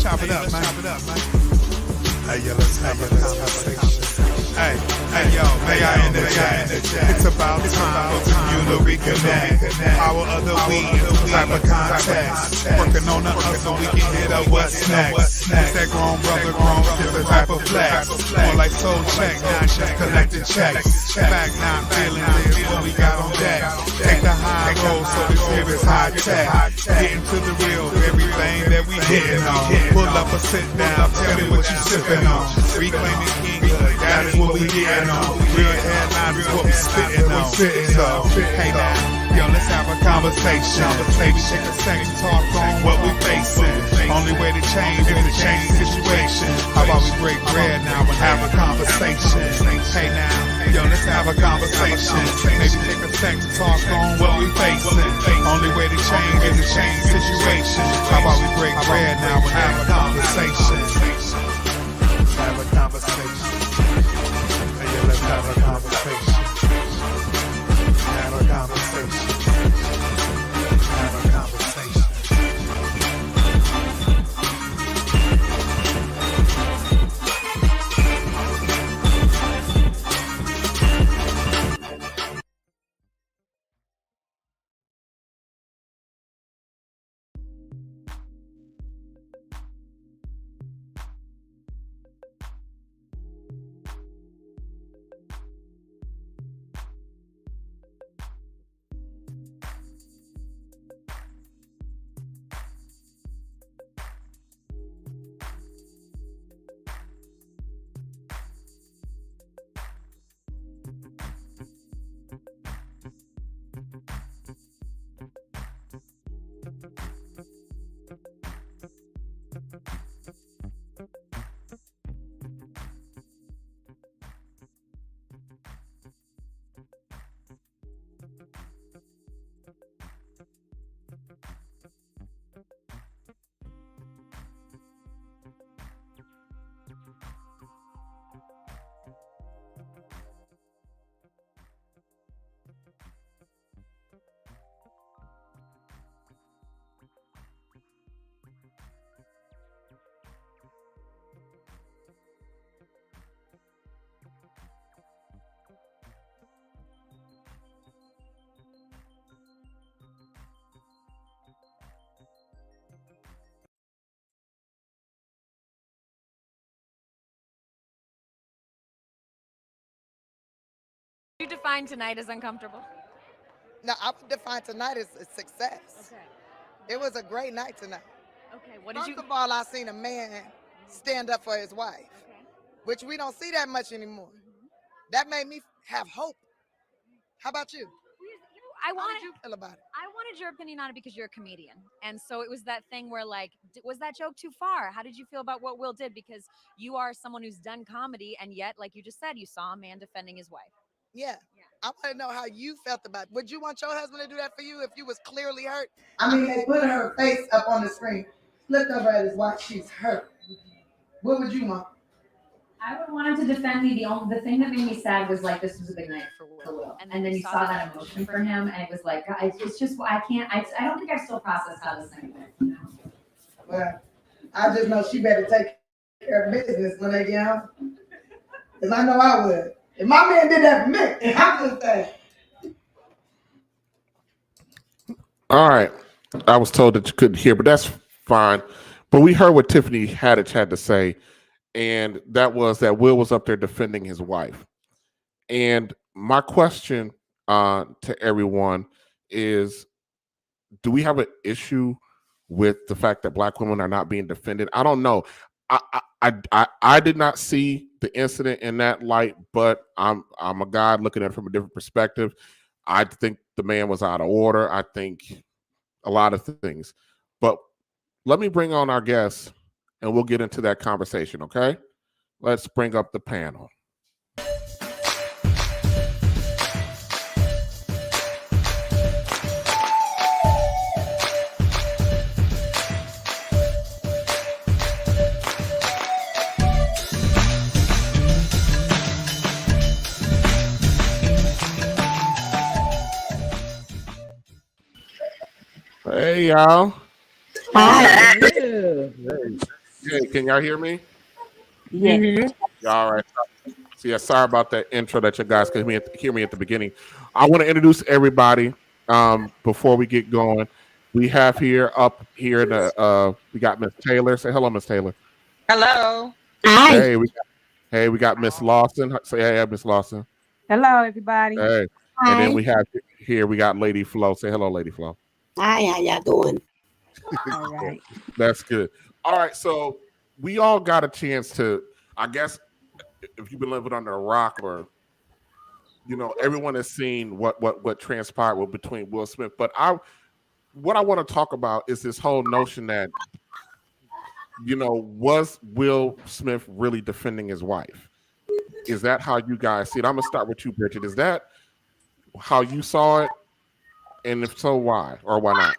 chop it up, man. Hey, yo, let's have a conversation. Hey, yo, may I interject? It's about time for you to reconnect. Power of the weed, type of context. Working on the hustle, we can hit up what's next. It's that grown brother, grown, different type of flex. More like soul check, not just collecting checks. Fact, not feeling this, what we got on deck. Take the high road, so this here is high tech. Getting to the real, everything that we hitting on. Pull up or sit down, tell me what you sipping on. Reclaiming kinghood, that is what we getting on. Real headlines is what we spitting on. So, hey now, yo, let's have a conversation. Maybe take a second, talk on what we facing. Only way to change is to change the situation. How about we break bread now and have a conversation? Hey now, yo, let's have a conversation. Maybe take a second, talk on what we facing. Only way to change is to change the situation. How about we break bread now and have a conversation? Have a conversation. Hey, yeah, let's have a conversation. Have a conversation. Have a conversation. You define tonight as uncomfortable? No, I would define tonight as a success. Okay. It was a great night tonight. Okay. What did First you? of all, I seen a man stand up for his wife, Okay. which we don't see that much anymore. That made me have hope. How about you? I How wanted. did you feel about it? I wanted your opinion on it because you're a comedian, and so it was that thing where, like, was that joke too far? How did you feel about what Will did? Because you are someone who's done comedy, and yet, like you just said, you saw a man defending his wife. Yeah. Yeah. I want to know how you felt about it. Would you want your husband to do that for you if you was clearly hurt? I mean, they put her face up on the screen, looked over at his wife, she's hurt. What would you want? I would want him to defend me. The thing that made me sad was like this was a big night for Will, and then you saw that emotion for him, and it was like, guys, it's just I can't. I don't think I've still processed how this thing went. You know? Well, I just know she better take care of business when they get home, because I know I would. If my man did that for me, I'm just saying. All right. I was told that you couldn't hear, but that's fine. But we heard what Tiffany Haddish had to say, and that was that Will was up there defending his wife. And my question to everyone is, do we have an issue with the fact that Black women are not being defended? I don't know. I did not see the incident in that light, but I'm a guy looking at it from a different perspective. I think the man was out of order. I think a lot of things. But let me bring on our guests, and we'll get into that conversation, okay? Let's bring up the panel. Hey, y'all. Hi. Hey, can y'all hear me? Yeah. Yeah, all right. So yeah, sorry about that intro that you guys could hear me at the beginning. I want to introduce everybody before we get going. We have up here we got Miss Taylor. Say hello, Miss Taylor. Hello. Hi. Hey, we got Miss Lawson. Say hey, Miss Lawson. Hello, everybody. Hey. And then we got Lady Flo. Say hello, Lady Flo. Hi, how y'all doing? All right. That's good. All right, so we all got a chance to, I guess, if you've been living under a rock, or everyone has seen what transpired between Will Smith. But what I want to talk about is this whole notion that, was Will Smith really defending his wife? Is that how you guys see it? I'm gonna start with you, Bridget. Is that how you saw it? And if so, why or why not?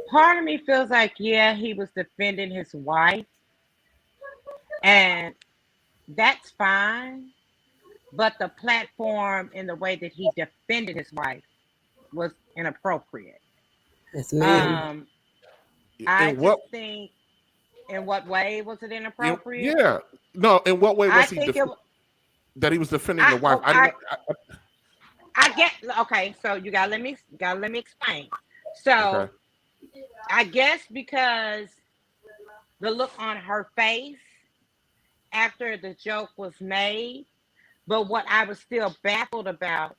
Part of me feels like, yeah, he was defending his wife, and that's fine. But the platform and the way that he defended his wife was inappropriate. Yes, ma'am. I think, in what way was it inappropriate? Yeah. No, in what way was that he was defending the wife? I get, okay, so you gotta let me explain. So okay. I guess because the look on her face after the joke was made, but what I was still baffled about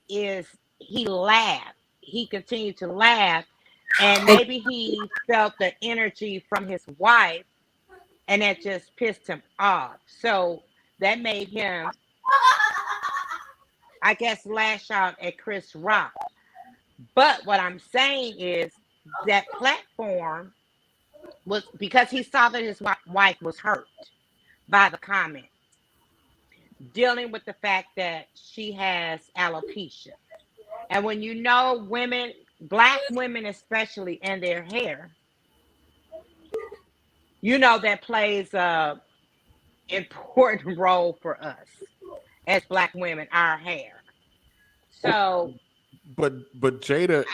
is he laughed. He continued to laugh, and maybe he felt the energy from his wife, and that just pissed him off. So that made him, I guess, lash out at Chris Rock. But what I'm saying is that platform was because he saw that his wife was hurt by the comment, dealing with the fact that she has alopecia. And when women, Black women especially, and their hair, that plays a important role for us as Black women, our hair. So, but Jada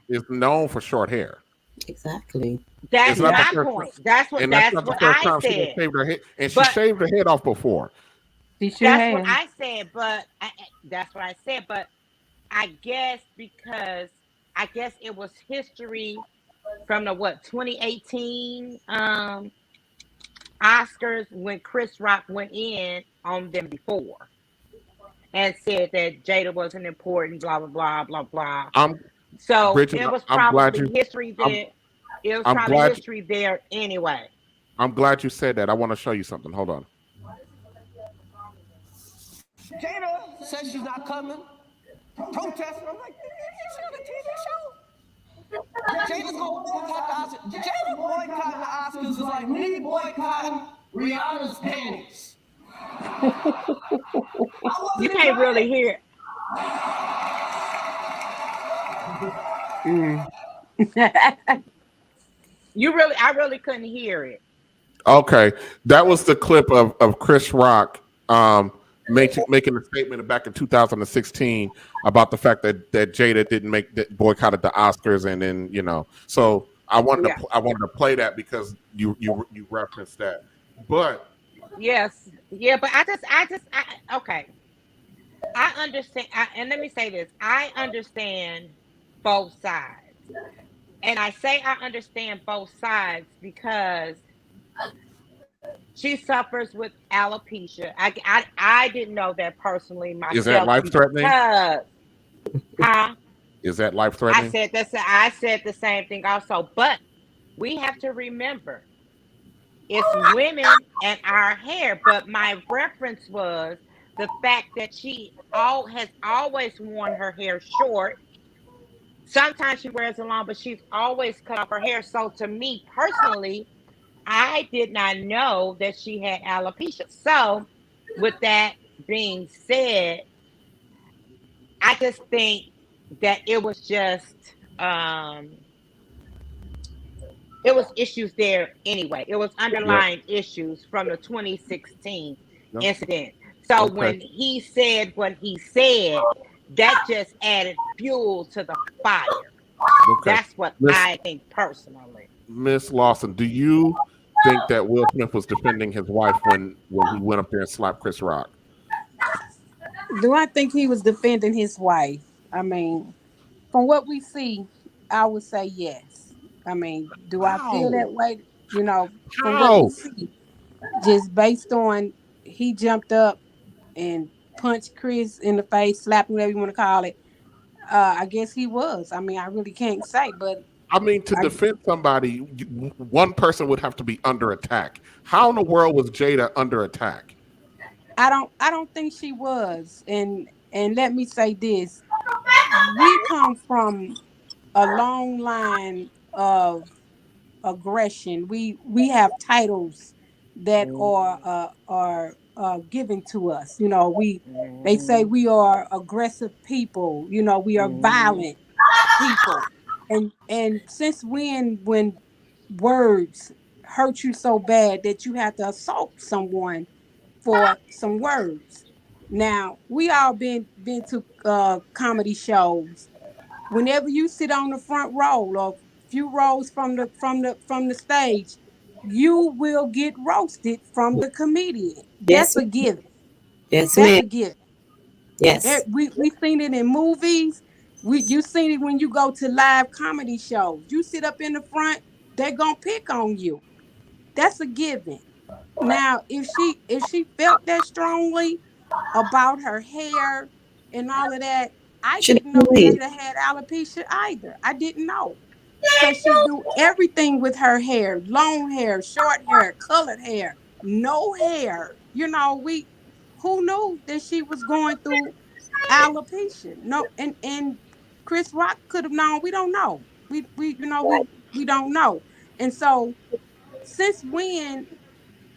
is known for short hair. Exactly. That's my point. That's what I said. She shaved her head off before. That's what I said. But that's what I said. But I guess because it was history from the 2018 Oscars when Chris Rock went in on them before and said that Jada wasn't important, blah blah blah blah blah. Bridget, it was probably history there. It was probably history there anyway. I'm glad you said that. I want to show you something. Hold on. Jada says she's not coming. Protesting. I'm like, she's on a TV show. Jada's gonna boycott the Oscars. Jada boycotting the Oscars is like me boycotting Rihanna's panties. You can't really hear it. I really couldn't hear it. Okay, that was the clip of Chris Rock making a statement back in 2016 about the fact that Jada didn't boycotted the Oscars, and then So I wanted to play that because you referenced that, but yes, but I okay. I understand, and let me say this: I understand both sides, and I say I understand both sides because she suffers with alopecia. I didn't know that personally myself. Is that life threatening? Is that life threatening? I said the same thing also, but we have to remember it's women and our hair. But my reference was the fact that she has always worn her hair short. Sometimes she wears it long, but she's always cut off her hair. So to me personally, I did not know that she had alopecia. So with that being said, I just think that it was just, it was issues there anyway. It was underlying issues from the 2016 incident. So when he said what he said, that just added fuel to the fire. That's what I think personally. Miss Lawson, do you think that Will Smith was defending his wife when he went up there and slapped Chris Rock? Do I think he was defending his wife? I mean, from what we see, I would say yes. I mean, do I feel that way? You know, from what we see, just based on he jumped up and punched Chris in the face, slapped him, whatever you want to call it. I guess he was. I mean, I really can't say, but I mean, to defend somebody, one person would have to be under attack. How in the world was Jada under attack? I don't think she was. And let me say this. We come from a long line of aggression. We have titles that are given to us. You know, they say we are aggressive people. You know, we are violent people. And since when words hurt you so bad that you have to assault someone for some words? Now, we all been to comedy shows. Whenever you sit on the front row or a few rows from the stage, you will get roasted from the comedian. That's a given. Yes, That's ma'am. a given. Yes. We seen it in movies. You seen it when you go to live comedy shows. You sit up in the front, they're gonna pick on you. That's a given. Now, if she felt that strongly about her hair and all of that, I didn't know Jada had alopecia either. I didn't know. Because she do everything with her hair, long hair, short hair, colored hair, no hair. You know, who knew that she was going through alopecia? No, and Chris Rock could have known. We don't know. We don't know. And so since when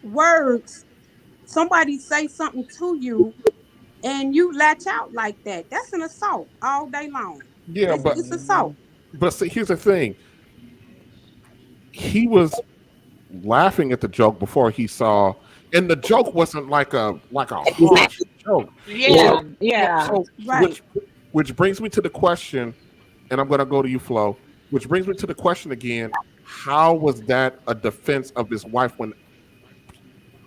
words, somebody say something to you and you latch out like that, that's an assault all day long. Yeah, it's assault. But see, here's the thing. He was laughing at the joke before he saw, and the joke wasn't like a harsh joke. Yeah. So, Right. which brings me to the question, and I'm going to go to you, Flo. Which brings me to the question again: how was that a defense of his wife when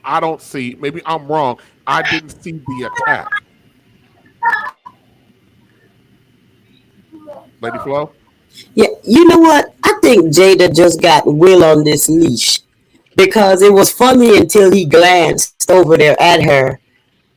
I don't see? Maybe I'm wrong. I didn't see the attack. Lady Flo? Yeah, you know what? I think Jada just got Will on this leash because it was funny until he glanced over there at her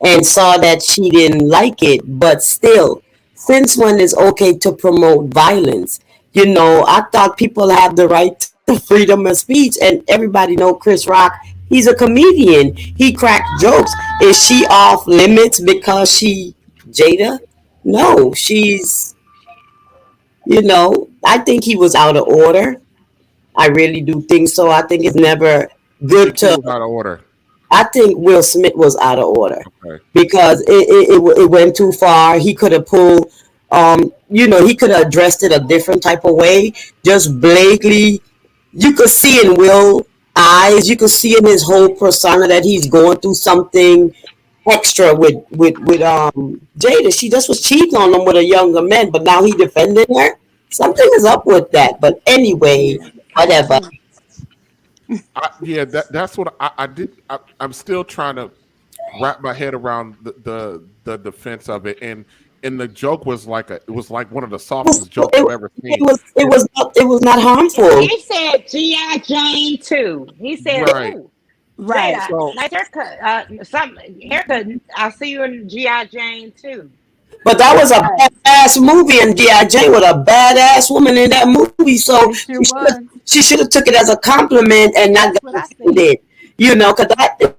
and saw that she didn't like it. But still, since when is okay to promote violence? You know, I thought people have the right to freedom of speech, and everybody know Chris Rock. He's a comedian. He cracked jokes. Is she off limits because she Jada? No, she's. You know, I think he was out of order. I really do think so. I think it's never good to. Out of order. I think Will Smith was out of order Okay. because it went too far. He could have pulled, he could have addressed it a different type of way. Just blatantly, you could see in Will's eyes, you could see in his whole persona that he's going through something extra with Jada. She just was cheating on him with a younger man, but now he defended her. Something is up with that. But anyway, whatever. That's what I did. I'm still trying to wrap my head around the defense of it, and the joke was like one of the softest jokes I've ever seen. It was not harmful. He said G.I. Jane too. He said, Right. "Ooh, Right. Jada, So- nice haircut. Haircut. I see you in G.I. Jane too." But that was a badass movie, and G.I. Jane was a badass woman in that movie. So It sure was. she should have took it as a compliment and not That's what I got said. it. You know, because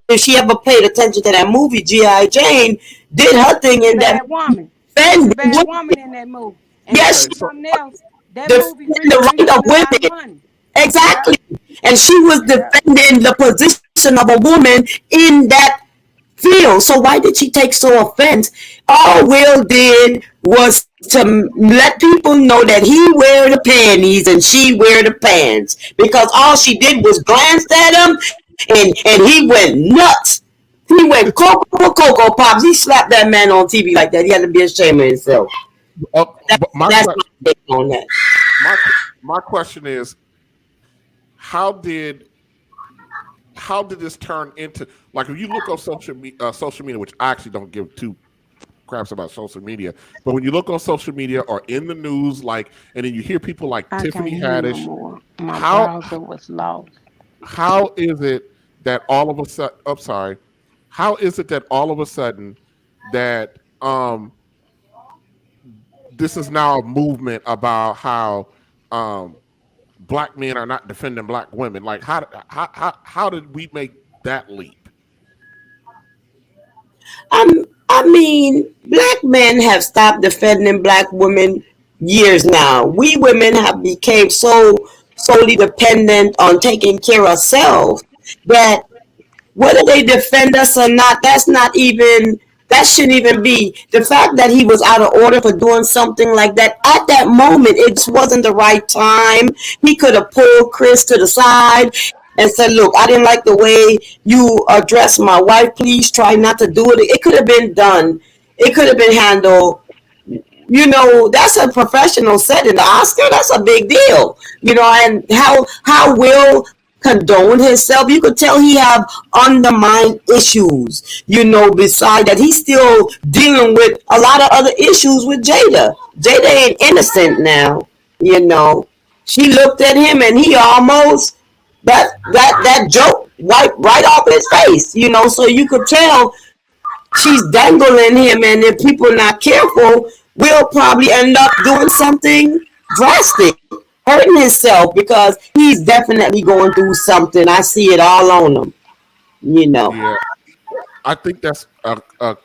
if she ever paid attention to that movie, G.I. Jane did her thing in that Bad woman. defend Bad women. woman in that movie. And Yes. something else. That Defend movie the right brings of a lot of women. money. Exactly. And she was defending the position of a woman in that field. So why did she take so offense? All Will did was to let people know that he wear the panties and she wear the pants, because all she did was glanced at him and he went nuts. He went Cocoa Pops. He slapped that man on TV like that. He had to be ashamed of himself. But That's my take on that. my question is, how did this turn into, like, if you look on social media, which I actually don't give two craps about social media, but when you look on social media or in the news, like, and then you hear people like Tiffany Haddish, My browser was lost. how is it that all of a sudden, how is it that all of a sudden that this is now a movement about how black men are not defending black women? Like, how did we make that leap? I mean, black men have stopped defending black women years now. We women have become so solely dependent on taking care of ourselves that whether they defend us or not, that shouldn't even be. The fact that he was out of order for doing something like that, at that moment, it just wasn't the right time. He could have pulled Chris to the side and said, look, I didn't like the way you addressed my wife. Please try not to do it. It could have been done. It could have been handled. You know, that's a professional setting. The Oscar, that's a big deal. You know, and how Will condone himself. You could tell he have undermined issues. You know, beside that, he's still dealing with a lot of other issues with Jada. Jada ain't innocent now. You know, she looked at him and he almost that joke wiped right off his face. You know, so you could tell she's dangling him, and if people are not careful, will probably end up doing something drastic, hurting himself, because he's definitely going through something. I see it all on him, you know. Yeah, I think that's a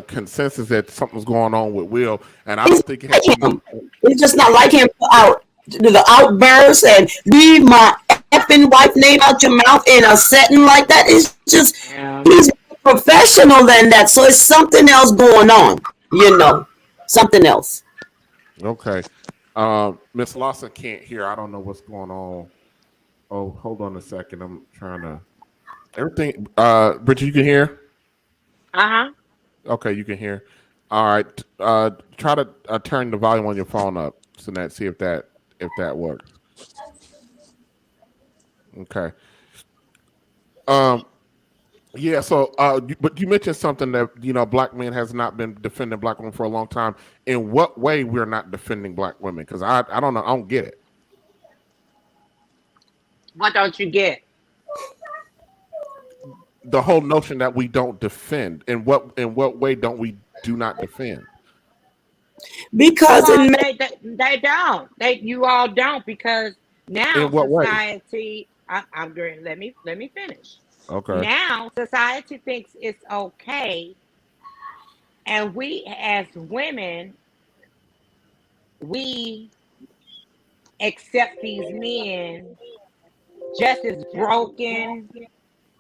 consensus that something's going on with Will, and I don't think it has it's just not like him out the outbursts and leave my effing wife name out your mouth in a setting like that. It's just he's professional than that, so it's something else going on, you know, something else. Okay. Miss Lawson can't hear. I don't know what's going on. Oh, hold on a second. I'm trying to everything. Bridget, you can hear? Okay, you can hear. All right. Try to turn the volume on your phone up, so that see if that works. Okay. Yeah, so but you mentioned something that, you know, black men has not been defending black women for a long time. In what way we're not defending black women? Because I don't know, I don't get it. What don't you get? The whole notion that we don't defend. In what way do not defend? Because they don't. You all don't, because now In what way? society. I'm going. Let me finish. Okay. Now society thinks it's okay, and we as women, we accept these men just as broken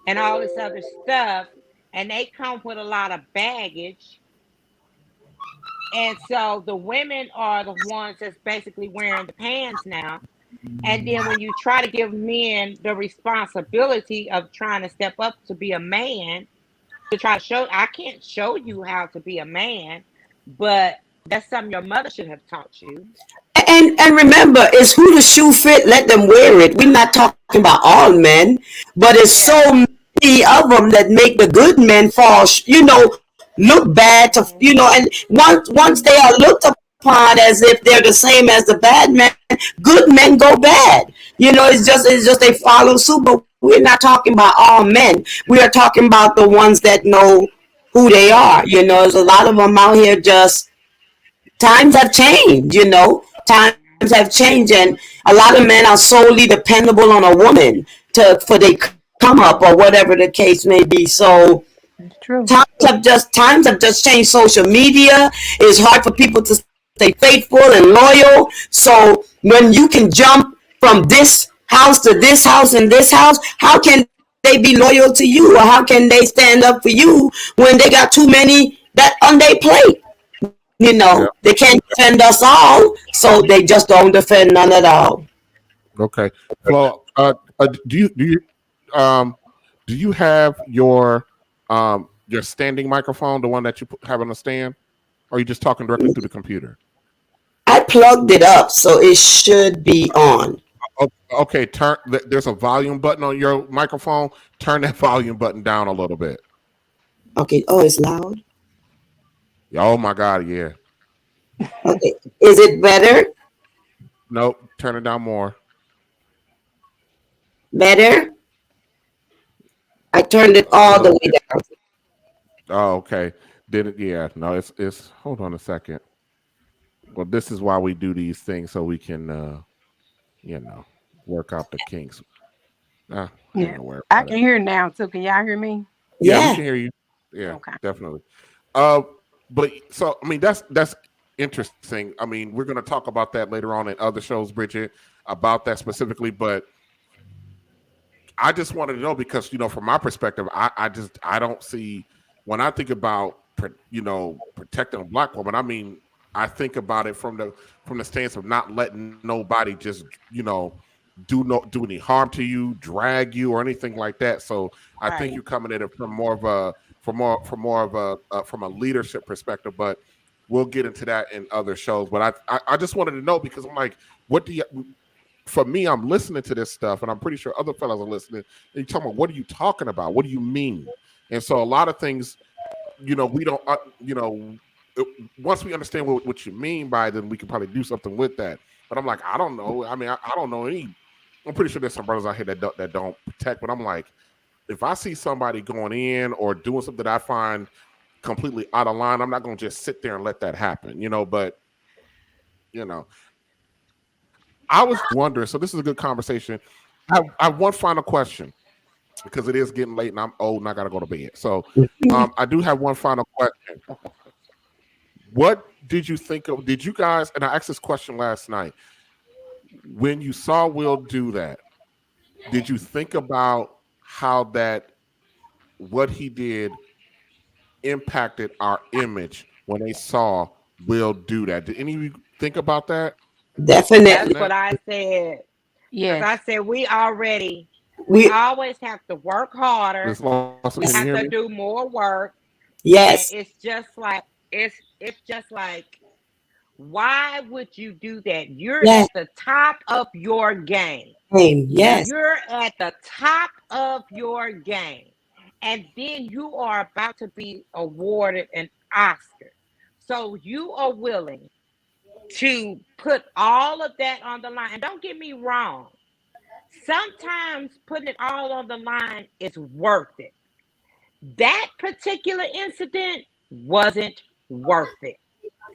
and all this other stuff, and they come with a lot of baggage. And so the women are the ones that's basically wearing the pants now. And then when you try to give men the responsibility of trying to step up to be a man, to try to show, I can't show you how to be a man, but that's something your mother should have taught you. And remember, it's who the shoe fit, let them wear it. We're not talking about all men, but it's so many of them that make the good men fall, you know, look bad to, you know, and once they are looked upon as if they're the same as the bad men, good men go bad. You know, it's just they follow suit, but we're not talking about all men. We are talking about the ones that know who they are. You know, there's a lot of them out here, just times have changed, you know. Times have changed, and a lot of men are solely dependable on a woman for they come up or whatever the case may be. So True. Times have just changed. Social media is hard for people to stay faithful and loyal. So when you can jump from this house to this house and this house, how can they be loyal to you, or how can they stand up for you when they got too many that on their plate? You know, they can't defend us all, so they just don't defend none at all. Okay. Well, do you have your standing microphone, the one that you have on the stand, or are you just talking directly through the computer? I plugged it up, so it should be on. Okay, there's a volume button on your microphone. Turn that volume button down a little bit. Okay. Oh, it's loud. Oh my God, yeah. Okay. Is it better? Nope, turn it down more. Better? I turned it all the way down. Oh, okay. Did it? Yeah. No, it's. Hold on a second. Well, this is why we do these things so we can, work out the kinks. I Yeah. ain't gonna worry I about can it. hear now too. Can y'all hear me? Yeah, we Yeah. can hear you. Yeah, Okay. definitely. But so I mean that's interesting. I mean, we're gonna talk about that later on in other shows, Bridget, about that specifically. But I just wanted to know because from my perspective, I don't see when I think about protecting a black woman. I mean, I think about it from the stance of not letting nobody just do any harm to you, drag you, or anything like that. So I think Right. you're coming at it from more of a leadership perspective. But we'll get into that in other shows. But I just wanted to know because I'm like, what do you? For me, I'm listening to this stuff, and I'm pretty sure other fellas are listening. And you're talking about, what are you talking about? What do you mean? And so a lot of things, we don't, once we understand what you mean by it, then we can probably do something with that. But I'm like, I don't know. I mean, I don't know any. I'm pretty sure there's some brothers out here that don't protect. But I'm like, if I see somebody going in or doing something that I find completely out of line, I'm not going to just sit there and let that happen, But I was wondering. So this is a good conversation. I have one final question because it is getting late and I'm old and I got to go to bed. So I do have one final question. What did you think of? Did you guys? And I asked this question last night. When you saw Will do that, did you think about how what he did impacted our image when they saw Will do that? Did any of you think about that? Definitely. That's what I said. Yes. As I said, we We always have to work harder. Miss Lawson, We can you have hear to me? do more work. yes. And it's just like, why would you do that? You're Yes. at the top of your game. Yes. You're at the top of your game. And then you are about to be awarded an Oscar. So you are willing to put all of that on the line. And don't get me wrong. Sometimes putting it all on the line is worth it. That particular incident wasn't worth it.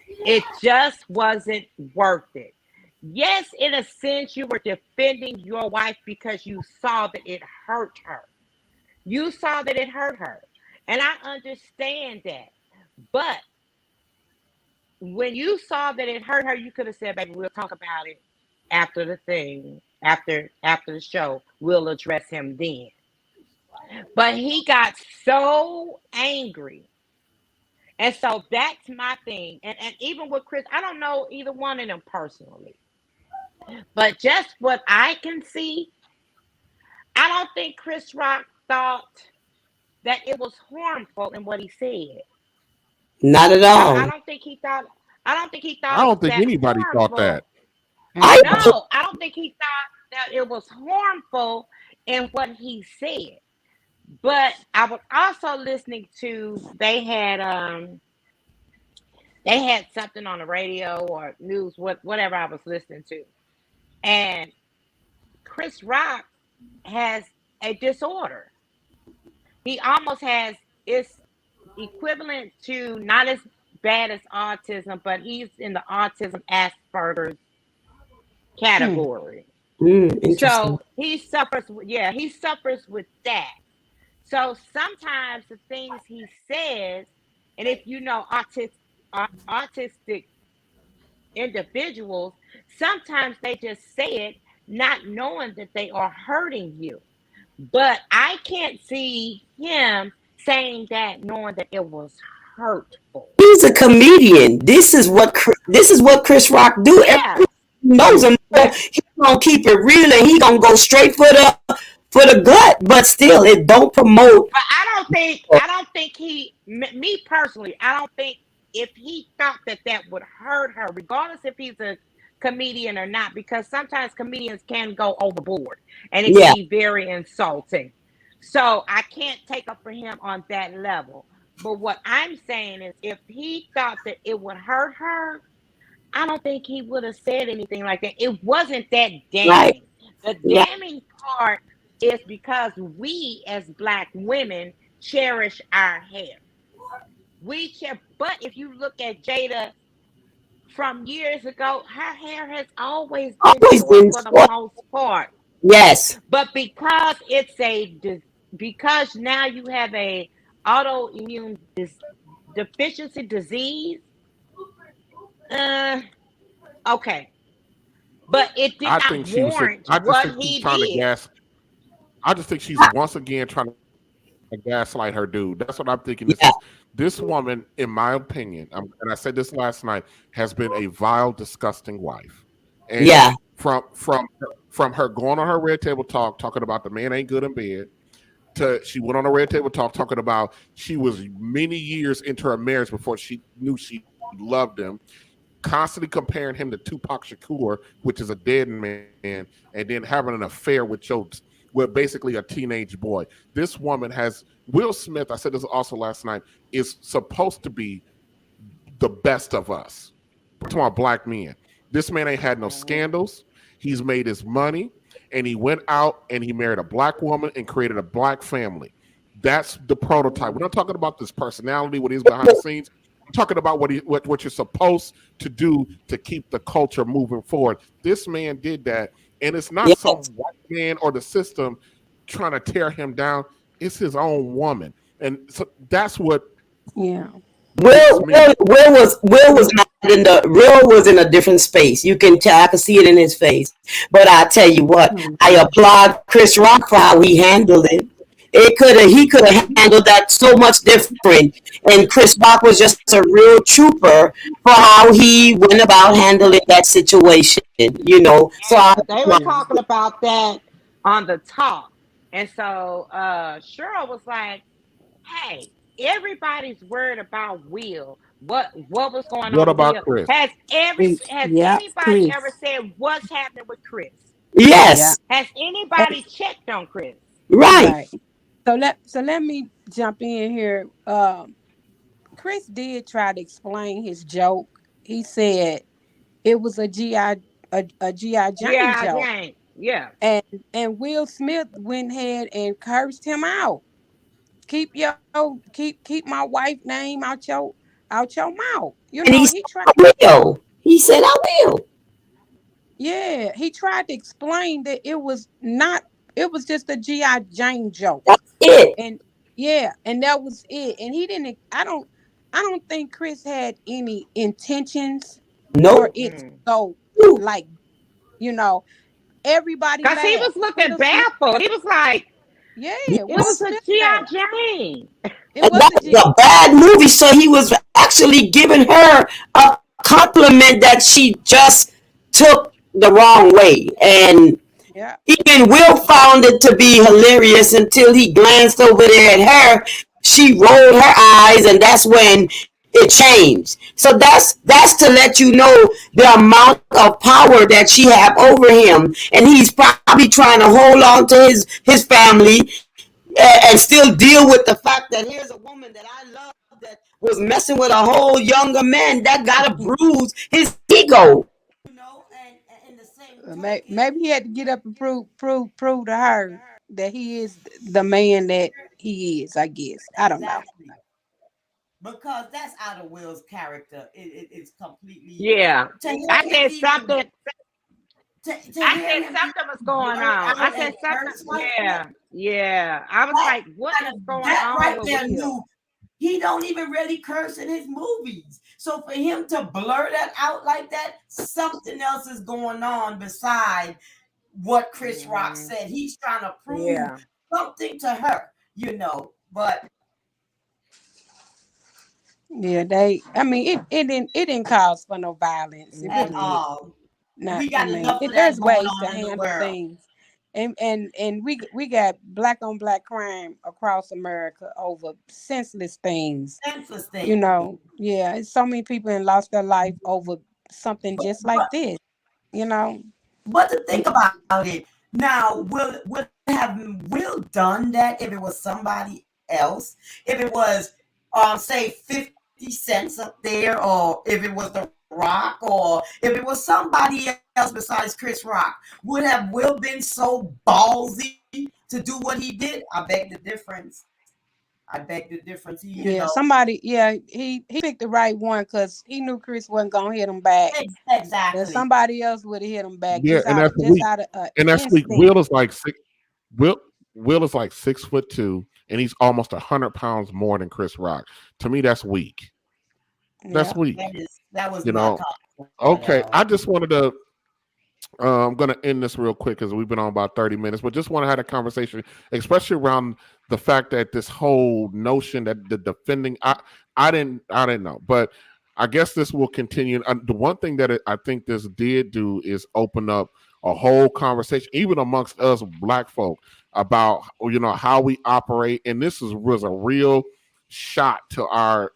It just wasn't worth it. Yes, in a sense, you were defending your wife because you saw that it hurt her. You saw that it hurt her. And I understand that. But when you saw that it hurt her, you could have said, baby, we'll talk about it after the thing, after the show. We'll address him then. But he got so angry. And so that's my thing. And even with Chris, I don't know either one of them personally. But just what I can see, I don't think Chris Rock thought that it was harmful in what he said. Not at all. I don't think he thought I it don't was think that anybody thought harmful. that. I No, I don't think he thought that it was harmful in what he said. But I was also listening to they had something on the radio or news, whatever I was listening to. And Chris Rock has a disorder. He almost has, it's equivalent to not as bad as autism, but he's in the autism Asperger's category. interesting. So he suffers with that. So sometimes the things he says, and if you know autistic individuals, sometimes they just say it not knowing that they are hurting you. But I can't see him saying that knowing that it was hurtful. He's a comedian. This is what Chris Rock do. Yeah. Everybody knows him. He gonna keep it real and he gonna go straight for the gut. But still, it don't promote. But I don't think me personally, I don't think if he thought that would hurt her, regardless if he's a comedian or not, because sometimes comedians can go overboard and it Yeah. can be very insulting. So I can't take up for him on that level. But what I'm saying is, if he thought that it would hurt her, I don't think he would have said anything like that. It wasn't that Right. damning. The Yeah. damning part is because we as Black women cherish our hair. But if you look at Jada from years ago, her hair has always been Always short been for the short. most part. Yes. But because now you have a autoimmune deficiency disease, okay. But it did I not think she was. warrant I just what think she's he trying to did. gas. I just think she's once again trying to gaslight her dude. That's what I'm thinking. Yeah. This woman, in my opinion, and I said this last night, has been a vile, disgusting wife. And Yeah. from her going on her Red Table Talk, talking about the man ain't good in bed, to she went on a Red Table Talk talking about she was many years into her marriage before she knew she loved him, constantly comparing him to Tupac Shakur, which is a dead man, and then having an affair with basically a teenage boy. This woman has Will Smith, I said this also last night, is supposed to be the best of us. We're talking about Black men. This man ain't had no scandals. He's made his money, and he went out and he married a Black woman and created a Black family. That's the prototype. We're not talking about this personality, what he's behind the scenes. I'm talking about what you're supposed to do to keep the culture moving forward. This man did that, and it's not Yes. some white man or the system trying to tear him down. It's his own woman, and so that's what. Yeah. Will was in a different space. You can tell, I can see it in his face. But I tell you what, I applaud Chris Rock for how he handled it. He could have handled that so much different. And Chris Rock was just a real trooper for how he went about handling that situation. You know, so They were talking about that on the talk. And so Cheryl was like, hey, everybody's worried about Will. What was going on What with about Will? Chris? Has Yeah, anybody Chris. ever said what's happening with Chris? yes, Has anybody checked on Chris? right. So let me jump in here. Chris did try to explain his joke. He said it was a GI Jane Yeah, joke, Jane. Yeah. and Will Smith went ahead and cursed him out. Keep my wife name out your mouth. You And know, he he said, tried. I will. He said, I will. Yeah, he tried to explain that it was just a GI Jane joke. That's it. And and that was it. And he didn't. I don't think Chris had any intentions for Nope. it to go like, everybody Because he laughed. was looking Will Smith, baffled. He was like, Will it was a Smith G.I. laughed. Jane. It And was that a was a bad movie. So he was actually giving her a compliment that she just took the wrong way. And yeah. even Will found it to be hilarious until he glanced over there at her. She rolled her eyes, and that's when it changed. So that's to let you know the amount of power that she have over him, and he's probably trying to hold on to his family and still deal with the fact that here's a woman that I love that was messing with a whole younger man that got to bruise his ego. And the same Maybe he had to get up and prove to her that he is the man that he is. I guess I don't know. Because that's out of Will's character. It's completely. Yeah. I said something. I I said something was going on. I said something. Yeah. I was like, what is going on right with there Will? knew he don't even really curse in his movies. So for him to blur that out like that, something else is going on beside what Chris Rock said. He's trying to prove something to her, but yeah, it didn't cause for no violence. It at really all. not. We got enough of that There's going ways on to in the handle world. things. And we got black on black crime across America over senseless things. Senseless things. Yeah, so many people have lost their life over something just like this. you know. But to think about it, now would have Will done that if it was somebody else? If it was say 50 Cent up there, or if it was The Rock, or if it was somebody else besides Chris Rock, would have Will been so ballsy to do what he did? I beg the difference. Somebody, he picked the right one because he knew Chris wasn't gonna hit him back. Exactly. And somebody else would have hit him back. Yeah, just and out, that's just weak. out of And that's weak. instinct. Will is like Will is like 6'2", and he's almost 100 pounds more than Chris Rock. To me, that's weak. That's Yeah. weak. That was You not know. possible. Okay, I just wanted to. I'm going to end this real quick because we've been on about 30 minutes, but just want to have a conversation, especially around the fact that this whole notion that the defending, I didn't know, but I guess this will continue. The one thing that I think this did do is open up a whole conversation, even amongst us Black folk, about how we operate, and this was a real shot to our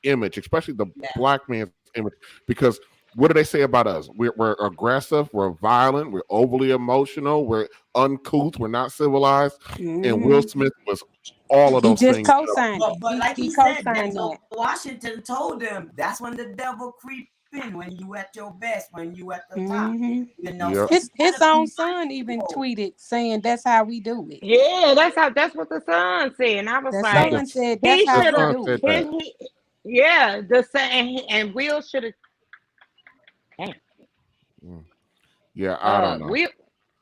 image, especially the Black man's image, because. What do they say about us? We're aggressive, we're violent, we're overly emotional, we're uncouth, we're not civilized. And Will Smith was all of those He just things. co-signed it. But like he co-signed said, that. Washington told them that's when the devil creep in, when you at your best, when you at the top. Yep. His own son even tweeted saying that's how we do it. Yeah, that's what the son said. And I was The like, son said he that's how should have. we do it. Yeah, the son and Will should have. Yeah, I don't know.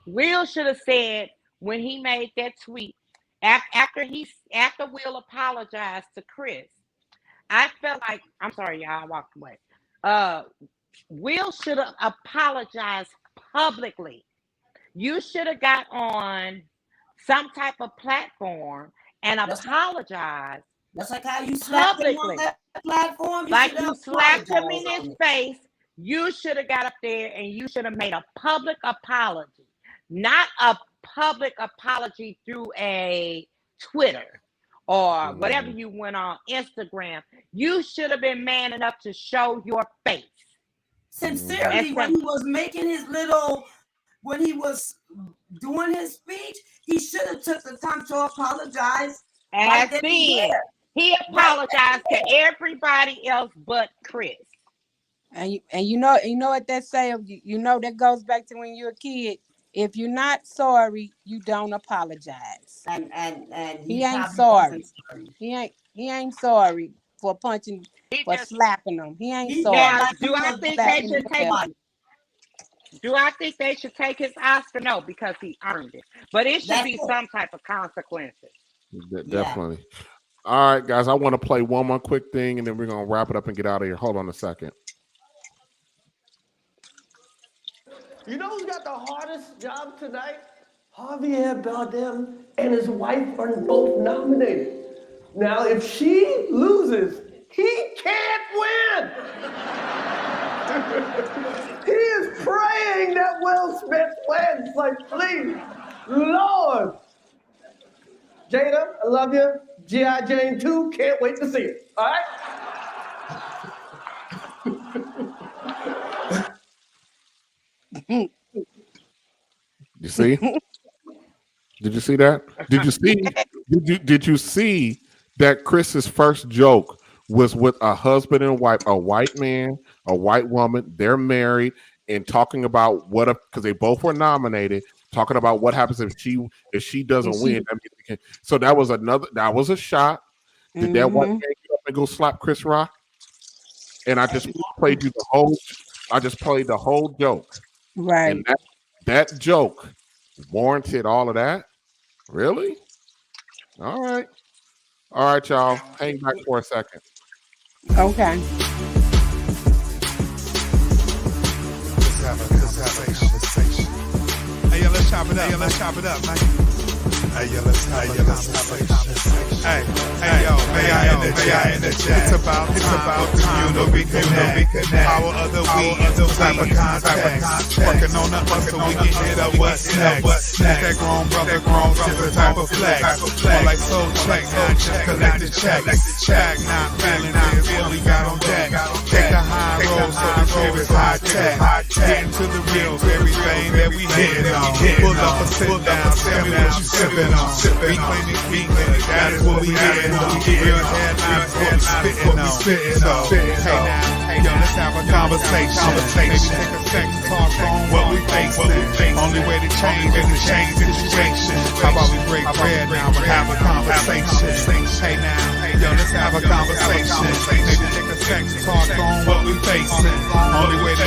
Will should have said when he made that tweet after Will apologized to Chris. I felt like, I'm sorry, y'all, I walked away. Will should have apologized publicly. You should have got on some type of platform and apologized. That's like how you slapped him on that platform. Like you slapped him in his face. You should have got up there and you should have made a public apology, not a public apology through a Twitter or whatever you went on Instagram. You should have been man enough to show your face. Sincerely, when he was making when he was doing his speech, he should have took the time to apologize. As he apologized to everybody else but Chris. And you know what that say? That goes back to when you're a kid. If you're not sorry, you don't apologize. And he ain't sorry. He ain't sorry for punching, slapping them. He ain't sorry. Now, do I think they should take his Oscar? No, because he earned it. But it should be some type of consequences. Definitely. All right, guys, I want to play one more quick thing, and then we're going to wrap it up and get out of here. Hold on a second. You know who's got the hardest job tonight? Javier Bardem and his wife are both nominated. Now, if she loses, he can't win. He is praying that Will Smith wins. Like, please, Lord. Jada, I love you. G.I. Jane 2, can't wait to see it. All right? You see? Did you see that? Did you see that Chris's first joke was with a husband and wife, a white man, a white woman, they're married, and talking about because they both were nominated, talking about what happens if she doesn't win. So that was a shot. Did that white man get up and go slap Chris Rock? And I just played the whole joke. Right. And that joke warranted all of that? Really? All right, y'all. Hang back for a second. Okay. Let's have a conversation. Hey, yo, let's chop it up, man. Hey, yo, let's have a conversation. Hey, yo, may I interject? It's about time we connect. Our other type of context. Working on the hustle, we can hit up what's next. That grown brother, different type of flex. More like soul check, collect the check. Check, not feeling it, really got on deck. Take the high road, so the crib is high tech. Getting to the real, everything that we hitting on. Pull up or sit down, tell me what you sipping on. We claiming Cleveland, that is what we hitting on. Real headlines, what we spitting on. Hey now, yo, let's have a conversation. Maybe take a second, talk on what we facing. Only way to change is to change the situation. How about we break bread now and have a conversation? Hey now, yo, let's have a conversation. Maybe take a second, talk on what we facing. Only way to